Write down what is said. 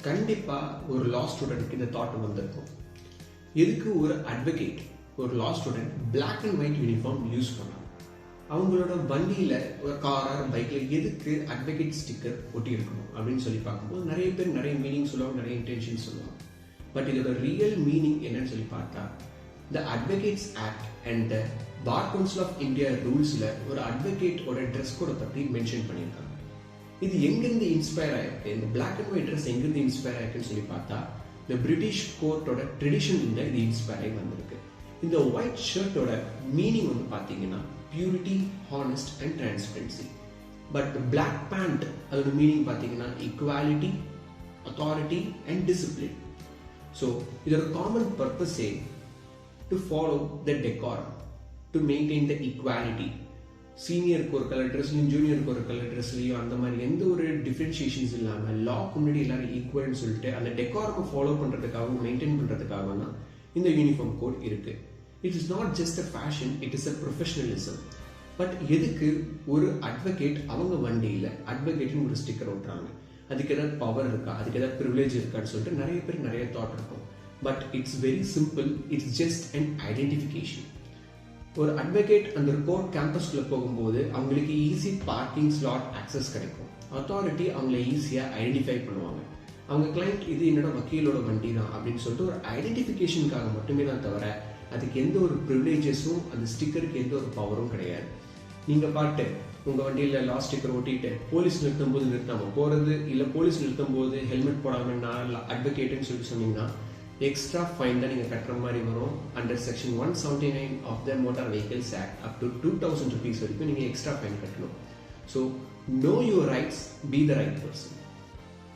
கண்டிப்பா ஒரு லா ஸ்டூடெண்ட்க்கு இந்த தாட் வந்திருக்கும். எதுக்கு ஒரு அட்வொகேட் ஒரு law student black and white uniform use பண்ணலாம்? அவங்களோட வண்டியில ஒரு கார் ஆர் பைக்ல எதுக்கு அட்வொகேட் ஸ்டிக்கர் ஒட்டி இருக்கணும் அப்படின்னு சொல்லி பார்க்கும்போது நிறைய பேர் நிறைய மீனிங் சொல்லுவாங்க, நிறைய இன்டென்ஷன் சொல்லுவாங்க. பட் இதோட ரியல் மீனிங் என்னன்னு சொல்லி பார்த்தா, the advocates act and the bar council of India ரூல்ஸ்ல ஒரு அட்வொகேட்டோட ட்ரெஸ் கோடை பற்றி மென்ஷன் பண்ணியிருக்காங்க. இது எங்கிருந்து இன்ஸ்பயர் ஆயிருக்கு, இந்த பிளாக் அண்ட் ஒயிட் ட்ரெஸ் எங்கிருந்து இன்ஸ்பயர் ஆயிருக்குன்னு சொல்லி பார்த்தா, இந்த பிரிட்டிஷ் கோர்ட்டோட ட்ரெடிஷன் இந்த இது இன்ஸ்பயர் ஆகி வந்திருக்கு. இந்த ஒயிட் ஷர்ட்டோட மீனிங் வந்து பார்த்தீங்கன்னா purity, honest and transparency. But black pant அதோட மீனிங் பார்த்தீங்கன்னா equality, authority and discipline. So இதோட காமன் பர்பஸே to follow the decorum, to maintain the equality. சீனியருக்கு ஒரு கலர் ட்ரெஸ்லையும் ஜூனியருக்கு ஒரு கலர் ட்ரெஸ்லையும் அந்த மாதிரி எந்த ஒரு டிஃப்ரென்ஷியேஷன்ஸ் இல்லாமல் லாக்கு முன்னாடி எல்லாரும் ஈக்குவல்னு சொல்லிட்டு அந்த டெக்காருக்கு ஃபாலோ பண்ணுறதுக்காகவும் மெயின்டைன் பண்ணுறதுக்காக தான் இந்த யூனிஃபார்ம் கோட் இருக்கு. It is not just a fashion, it is a professionalism. But எதுக்கு ஒரு அட்வொகேட் அவங்க வண்டியில் அட்வொகேட்னு ஒரு ஸ்டிக்கர் ஓட்டுறாங்க? அதுக்கு ஏதாவது பவர் இருக்கா, அதுக்கு ஏதாவது ப்ரிவிலேஜ் இருக்கான்னு சொல்லிட்டு நிறைய பேர் நிறைய தாட் இருக்கும். But it's very simple, it's just an identification. ஒரு அட்வொகேட் அந்த கோர்ட் கேம்பஸ்குள்ள போகும்போது அவங்களுக்கு ஈஸி பார்க்கிங் ஸ்லாட் ஆக்சஸ் கிடைக்கும். அத்தாரிட்டி அவங்கள ஈஸியாக ஐடென்டிஃபை பண்ணுவாங்க. அவங்க கிளைண்ட் இது என்னோட வக்கீலோட வண்டி தான் அப்படின்னு சொல்லிட்டு ஒரு ஐடென்டிஃபிகேஷனுக்காக மட்டுமே தான் தவிர அதுக்கு எந்த ஒரு ப்ரிவிலேஜஸும் அந்த ஸ்டிக்கருக்கு எந்த ஒரு பவரும் கிடையாது. நீங்கள் பாட்டு உங்கள் வண்டியில் லாஸ்ட் ஸ்டிக்கர் ஒட்டிட்டு போலீஸ் நிறுத்தும் போது நிறுத்தாமல் போகிறது, இல்லை போலீஸ் நிறுத்தும் போது ஹெல்மெட் போடாமல் நான் அட்வொகேட்டுன்னு சொல்லி சொன்னீங்கன்னா எக்ஸ்ட்ரா ஃபைன் தான் நீங்கள் கட்டுற மாதிரி வரும். Under section 179 of the motor vehicles act up to 2000 rupees வரைக்கும் நீங்கள் எக்ஸ்ட்ரா ஃபைன் கட்டணும். So know your rights, be the right person.